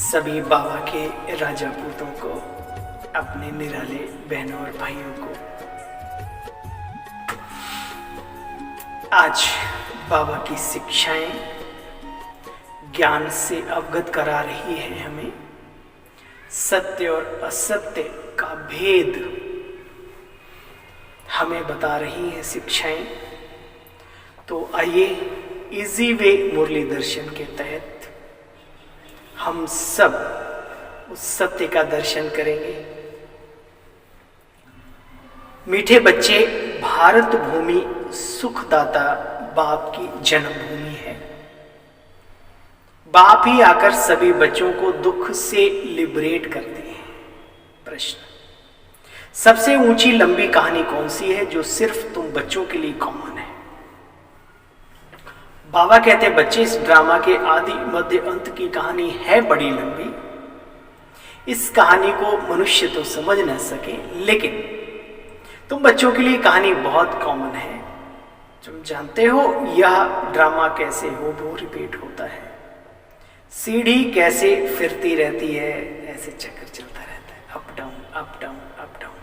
सभी बाबा के राजा पूतों को, अपने निराले बहनों और भाइयों को आज बाबा की शिक्षाएं ज्ञान से अवगत करा रही है। हमें सत्य और असत्य का भेद हमें बता रही है शिक्षाएं। तो आइए इजी वे मुरली दर्शन के तहत हम सब उस सत्य का दर्शन करेंगे। मीठे बच्चे, भारत भूमि सुखदाता बाप की जन्मभूमि है। बाप ही आकर सभी बच्चों को दुख से लिबरेट करते हैं। प्रश्न, सबसे ऊंची लंबी कहानी कौन सी है जो सिर्फ तुम बच्चों के लिए कॉमन है? बाबा कहते, बच्चे, इस ड्रामा के आदि मध्य अंत की कहानी है बड़ी लंबी। इस कहानी को मनुष्य तो समझ न सके, लेकिन तुम बच्चों के लिए कहानी बहुत कॉमन है। तुम जानते हो यह ड्रामा कैसे हो रिपीट होता है। सीढ़ी कैसे फिरती रहती है, ऐसे चक्कर चलता रहता है, up down up down up down.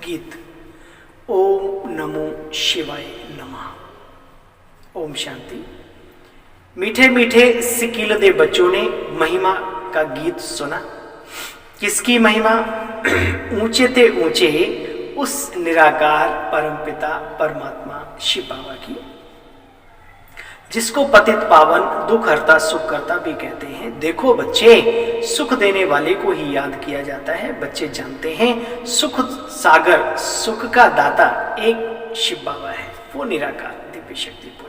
गीत ओम नमो शिवाय नमः। ओम शांति। मीठे मीठे सिकीलदे बच्चों ने महिमा का गीत सुना। किसकी महिमा? ऊंचे ते ऊंचे उस निराकार परमपिता परमात्मा शिव बाबा की, जिसको पतित पावन दुख हरता सुख करता भी कहते हैं। देखो बच्चे, सुख देने वाले को ही याद किया जाता है। बच्चे जानते हैं सुख सागर, सुख का दाता एक शिव बाबा है। वो निराकार दिव्य शक्ति पुंज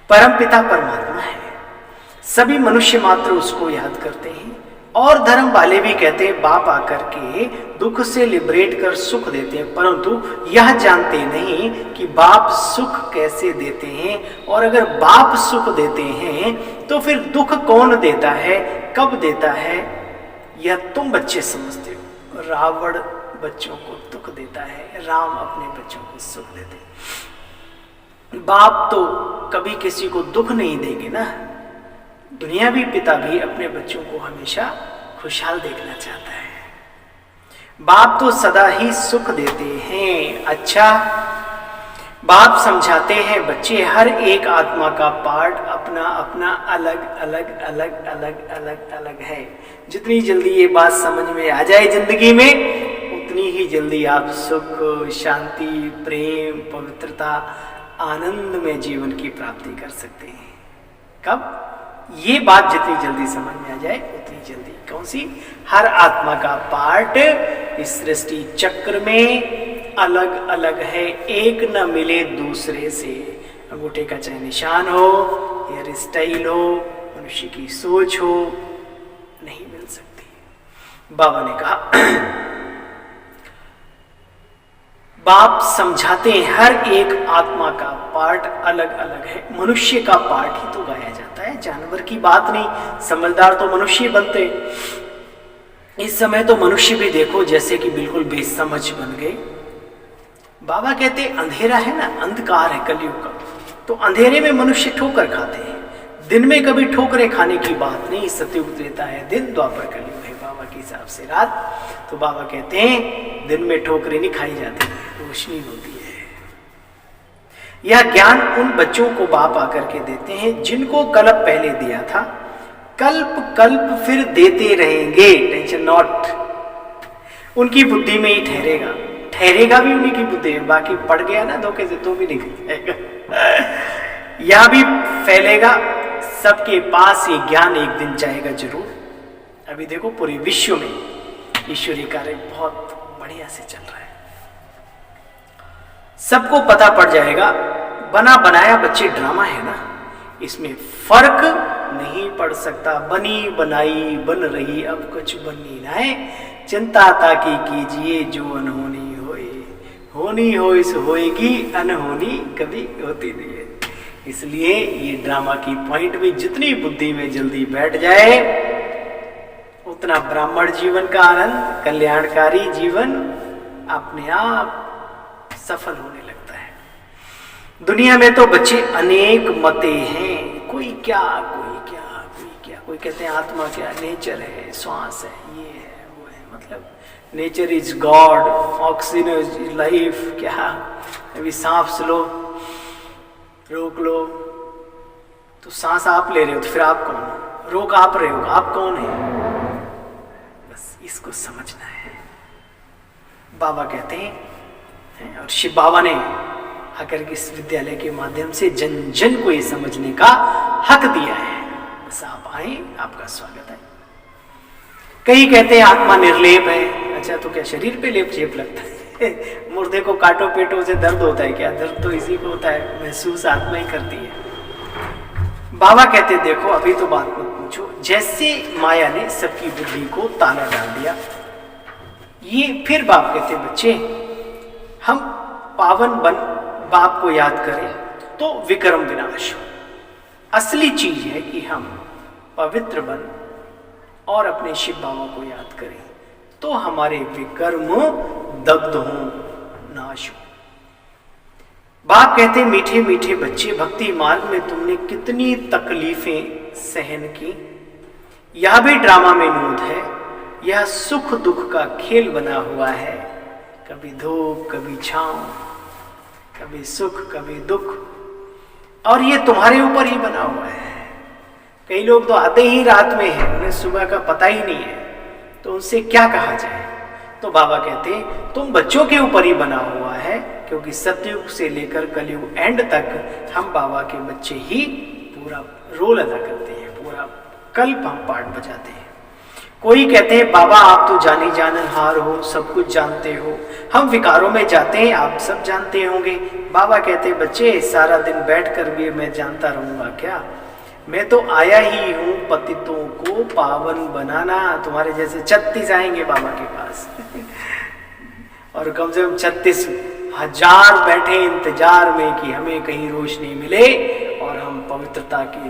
परमपिता परमात्मा है। सभी मनुष्य मात्र उसको याद करते हैं। और धर्म वाले भी कहते हैं बाप आकर के दुख से लिबरेट कर सुख देते हैं, परंतु यह जानते नहीं कि बाप सुख कैसे देते हैं। और अगर बाप सुख देते हैं तो फिर दुख कौन देता है, कब देता है, यह तुम बच्चे समझते हो। रावण बच्चों को दुख देता है, राम अपने बच्चों को सुख देते हैं। बाप तो कभी किसी को दुख नहीं देंगे ना। दुनियावी पिता भी अपने बच्चों को हमेशा खुशहाल देखना चाहता है। बाप तो सदा ही सुख देते हैं। अच्छा, बाप समझाते हैं बच्चे, हर एक आत्मा का पार्ट अपना अपना अलग अलग अलग अलग अलग अलग है। जितनी जल्दी ये बात समझ में आ जाए जिंदगी में, उतनी ही जल्दी आप सुख, शांति, प्रेम, पवित्रता, आनंद में जीवन की प्राप्ति कर सकते हैं। कब? ये बात जितनी जल्दी समझ में आ जाए उतनी जल्दी। कौन सी? हर आत्मा का पार्ट इस सृष्टि चक्र में अलग अलग है, एक न मिले दूसरे से। अंगूठे का चाहे निशान हो, हेयर स्टाइल हो, मनुष्य की सोच हो, नहीं मिल सकती। बाबा ने कहा, बाप समझाते हैं हर एक आत्मा का पार्ट अलग अलग है। मनुष्य का पार्ट ही तो गाया जाता है, जानवर की बात नहीं। समझदार तो मनुष्य बनते। इस समय तो मनुष्य भी देखो जैसे कि बिल्कुल बेसमझ बन गए। बाबा कहते अंधेरा है ना, अंधकार है कलयुग का, तो अंधेरे में मनुष्य ठोकर खाते हैं। दिन में कभी ठोकरें खाने की बात नहीं। सतयुग देता है दिन, द्वापर कलयुग है बाबा के हिसाब से रात। तो बाबा कहते हैं दिन में ठोकरें नहीं खाई जाती, रोशनी होती है। यह ज्ञान उन बच्चों को बाप आकर के देते हैं जिनको कल्प पहले दिया था, कल्प कल्प फिर देते रहेंगे। Tension not. उनकी बुद्धि में ही ठहरेगा, ठहरेगा भी उन्हीं की बुद्धि में। बाकी पड़ गया ना धोखे से तो भी निकल जाएगा। यह भी फैलेगा, सबके पास ये ज्ञान एक दिन जाएगा जरूर। अभी देखो पूरे विश्व में ईश्वरीय कार्य बहुत बढ़िया से चल रहा है। सबको पता पड़ जाएगा। बना बनाया बच्चे ड्रामा है ना, इसमें फर्क नहीं पड़ सकता। बनी बनाई बन रही, अब कुछ बननी ना है। चिंता ताकि कीजिए जो अनहोनी होए, होनी हो सो होएगी, अनहोनी कभी होती नहीं है। इसलिए ये ड्रामा की पॉइंट भी जितनी बुद्धि में जल्दी बैठ जाए, उतना ब्राह्मण जीवन का आनंद, कल्याणकारी जीवन अपने आप सफल होने लगता है। दुनिया में तो बच्चे अनेक मते हैं, कोई क्या कोई क्या कोई क्या। कहते हैं आत्मा क्या, नेचर है, श्वास है, ये है वो है, मतलब nature is God, oxygen is life. क्या अभी सांस लो, रोक लो, तो सांस आप ले रहे हो तो फिर आप कौन हो? रोक आप रहे हो, आप कौन है? बस इसको समझना है। बाबा कहते हैं, और शिव बाबा ने आकर के इस विद्यालय के माध्यम से जन जन को ये समझने का हक दिया है। बस आप आए, आपका स्वागत है। कई कहते हैं आत्मा निर्लेप है। अच्छा, तो क्या शरीर पे लेप चेप लगता है? मुर्दे को काटो पेटो से दर्द होता है क्या? दर्द तो इसी को होता है, महसूस आत्मा ही करती है। बाबा कहते देखो अभी तो बात मत पूछो, जैसे माया ने सबकी बुद्धि को ताला डाल दिया, ये फिर बाप कहते बच्चे हम पावन बन बाप को याद करें तो विक्रम विनाश हो। असली चीज है कि हम पवित्र बन और अपने शिव बाबा को याद करें तो हमारे विकर्म दग्ध हो, नाश हो। बाप कहते मीठे मीठे बच्चे, भक्ति मार्ग में तुमने कितनी तकलीफें सहन की, यह भी ड्रामा में नूद है, यह सुख दुख का खेल बना हुआ है, कभी धूप कभी छांव, कभी सुख कभी दुख, और ये तुम्हारे ऊपर ही बना हुआ है। कई लोग तो आते ही रात में हैं, उन्हें सुबह का पता ही नहीं है, तो उनसे क्या कहा जाए? तो बाबा कहते तुम बच्चों के ऊपर ही बना हुआ है, क्योंकि सतयुग से लेकर कलयुग एंड तक हम बाबा के बच्चे ही पूरा रोल अदा करते हैं, पूरा कल्प हम पार्ट बजाते हैं। कोई कहते हैं बाबा आप तो जानी जाननहार हो, सब कुछ जानते हो, हम विकारों में जाते हैं, आप सब जानते होंगे। बाबा कहते बच्चे सारा दिन बैठ कर भी मैं जानता रहूंगा क्या? मैं तो आया ही हूँ पतितों को पावन बनाना। तुम्हारे जैसे 36 आएंगे बाबा के पास और कम से कम 36,000 बैठे इंतजार में कि हमें कहीं रोशनी मिले और हम पवित्रता की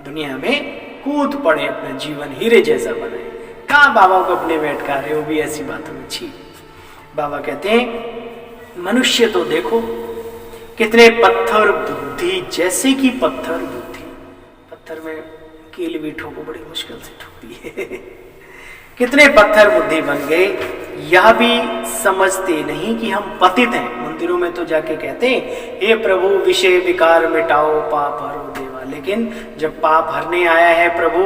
दुनिया में कूद पड़े, अपना जीवन हीरे जैसा बनाए। कहाँ बाबा को अपने में अटका रहे हो भी ऐसी बातों में? छी। बाबा कहते हैं मनुष्य तो देखो कितने पत्थर बुद्धि, जैसे कि पत्थर बुद्धि, पत्थर में कील भी ठोको बड़ी मुश्किल से ठोकती है कितने पत्थर बुद्धि बन गए, यह भी समझते नहीं कि हम पतित हैं। मंदिरों में तो जाके कहते हैं हे प्रभु विषय विकार मिटाओ पाप हरो देवा, लेकिन जब पाप हरने आया है प्रभु,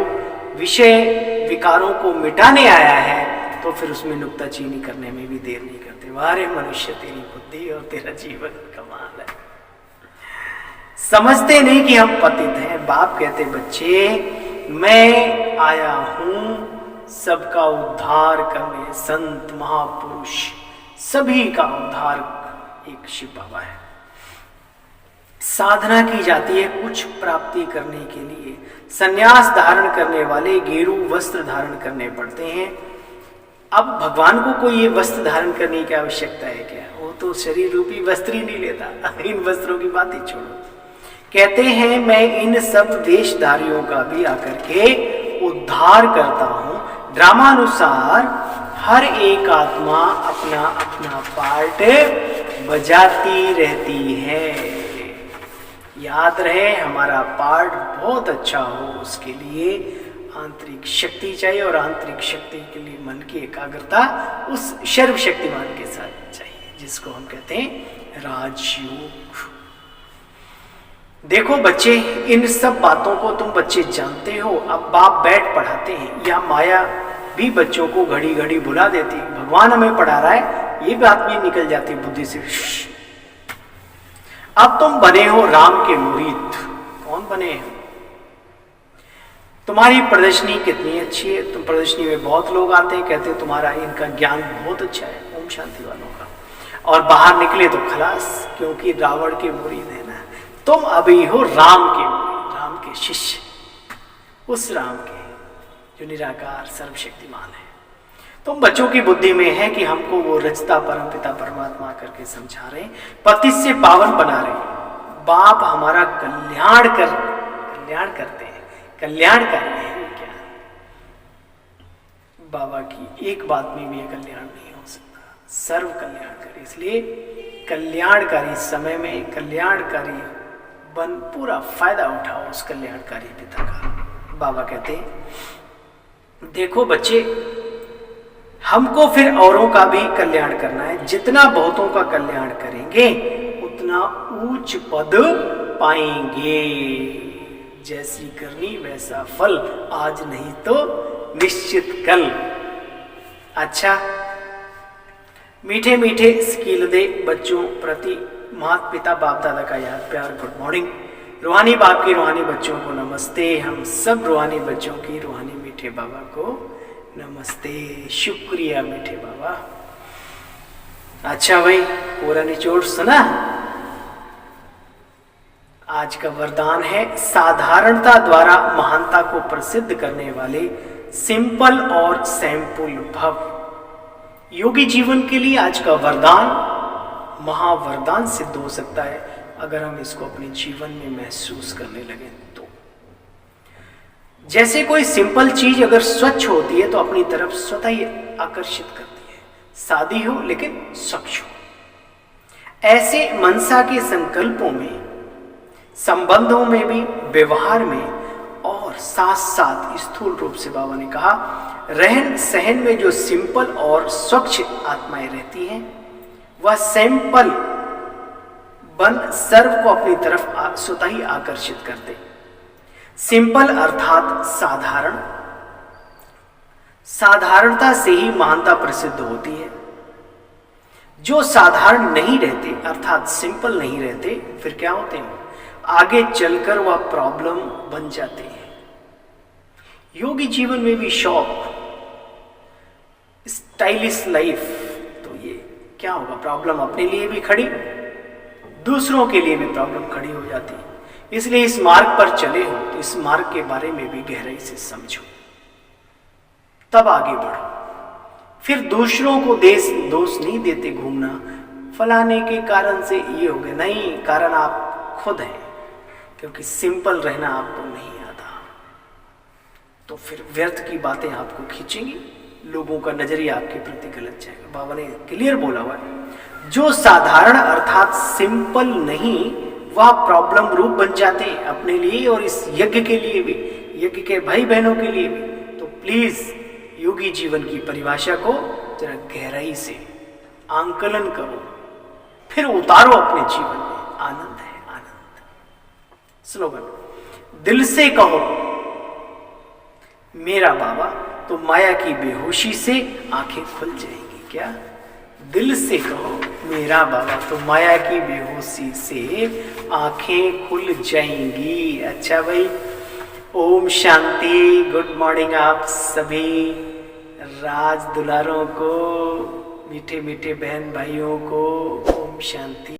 विषय विकारों को मिटाने आया है, तो फिर उसमें नुक्ताचीनी करने में भी देर नहीं करते। वारे मनुष्य तेरी बुद्धि और तेरा जीवन कमाल है। समझते नहीं कि हम पतित हैं। बाप कहते बच्चे मैं आया हूं सबका उद्धार करने, संत महापुरुष सभी का उद्धार एक शिव बाबा है। साधना की जाती है कुछ प्राप्ति करने के लिए, संन्यास धारण करने वाले गेरू वस्त्र धारण करने पड़ते हैं। अब भगवान को कोई ये वस्त्र धारण करने की आवश्यकता है क्या? वो तो शरीर रूपी वस्त्र ही नहीं लेता इन वस्त्रों की बात ही छोड़ो। कहते हैं मैं इन सब वेशधारियों का भी आकर के उद्धार करता हूं। ड्रामानुसार हर एक आत्मा अपना अपना पार्ट बजाती रहती है। याद रहे हमारा पार्ट बहुत अच्छा हो, उसके लिए आंतरिक शक्ति चाहिए, और आंतरिक शक्ति के लिए मन की एकाग्रता उस सर्वशक्तिमान के साथ चाहिए, जिसको हम कहते हैं राजयोग। देखो बच्चे इन सब बातों को तुम बच्चे जानते हो। अब बाप बैठ पढ़ाते हैं, या माया भी बच्चों को घड़ी घड़ी भुला देती। भगवान हमें पढ़ा रहा है, ये बात भी निकल जाती बुद्धि से। अब तुम बने हो राम के मुरीद। कौन बने हो? तुम्हारी प्रदर्शनी कितनी अच्छी है। तुम प्रदर्शनी में बहुत लोग आते हैं, कहते हैं तुम्हारा इनका ज्ञान बहुत अच्छा है, ओम शांति वालों का, और बाहर निकले तो खलास, क्योंकि रावण के मुरीद है ना। तुम अभी हो राम के मुरीद, राम के शिष्य, उस राम के जो निराकार सर्वशक्तिमान है। तुम बच्चों की बुद्धि में है कि हमको वो रचता परमपिता परमात्मा करके समझा रहे, पति से पावन बना रहे। बाप हमारा कल्याण करते हैं, कल्याण कर रहे हैं। क्या बाबा की एक बात में भी कल्याण नहीं हो सकता, सर्व कल्याणकारी। इसलिए कल्याणकारी समय में कल्याणकारी बन पूरा फायदा उठाओ उस कल्याणकारी पिता का। बाबा कहते हैं देखो बच्चे, हमको फिर औरों का भी कल्याण करना है। जितना बहुतों का कल्याण करेंगे उतना ऊंच पद पाएंगे। जैसी करनी वैसा फल, आज नहीं तो निश्चित कल। अच्छा, मीठे मीठे स्किल दे बच्चों प्रति माता पिता बाप दादा का याद प्यार गुड मॉर्निंग। रूहानी बाप की रूहानी बच्चों को नमस्ते। हम सब रूहानी बच्चों की रूहानी मीठे बाबा को नमस्ते। शुक्रिया मीठे बाबा। अच्छा भाई, पूरा निचोड़ सुना। आज का वरदान है साधारणता द्वारा महानता को प्रसिद्ध करने वाले सिंपल और सैंपल भव। योगी जीवन के लिए आज का वरदान महावरदान सिद्ध हो सकता है अगर हम इसको अपने जीवन में महसूस करने लगे तो। जैसे कोई सिंपल चीज अगर स्वच्छ होती है तो अपनी तरफ स्वतः ही आकर्षित करती है, सादी हो लेकिन स्वच्छ हो। ऐसे मनसा के संकल्पों में, संबंधों में भी, व्यवहार में और साथ साथ स्थूल रूप से बाबा ने कहा रहन सहन में जो सिंपल और स्वच्छ आत्माएं रहती हैं वह सैंपल बन सर्व को अपनी तरफ स्वतः ही आकर्षित करते। सिंपल अर्थात साधारण, साधारणता से ही महानता प्रसिद्ध होती है। जो साधारण नहीं रहते अर्थात सिंपल नहीं रहते फिर क्या होते हैं, आगे चलकर वह प्रॉब्लम बन जाते हैं। योगी जीवन में भी शौक, स्टाइलिश लाइफ, तो ये क्या होगा, प्रॉब्लम अपने लिए भी खड़ी, दूसरों के लिए भी प्रॉब्लम खड़ी हो जाती है। इसलिए इस मार्ग पर चले हो तो इस मार्ग के बारे में भी गहराई से समझो, तब आगे बढ़ो। फिर दूसरों को दोष नहीं देते घूमना, फलाने के कारण से ये हो गया, नहीं, कारण आप खुद हैं, क्योंकि सिंपल रहना आपको नहीं आता। तो फिर व्यर्थ की बातें आपको खींचेंगी, लोगों का नजरिया आपके प्रति गलत जाएगा। बाबा ने क्लियर बोला हुआ है, जो साधारण अर्थात सिंपल नहीं वह प्रॉब्लम रूप बन जाते हैं अपने लिए और इस यज्ञ के लिए भी, यज्ञ के भाई बहनों के लिए भी। तो प्लीज योगी जीवन की परिभाषा को जरा गहराई से आंकलन करो, फिर उतारो अपने जीवन में। आनंद है आनंद। स्लोगन, दिल से कहो मेरा बाबा तो माया की बेहोशी से आंखें खुल जाएंगी। क्या? दिल से कहो मेरा बाबा तो माया की बेहोशी से आंखें खुल जाएंगी। अच्छा भाई, ओम शांति। गुड मॉर्निंग आप सभी राज दुलारों को, मीठे मीठे बहन भाइयों को ओम शांति।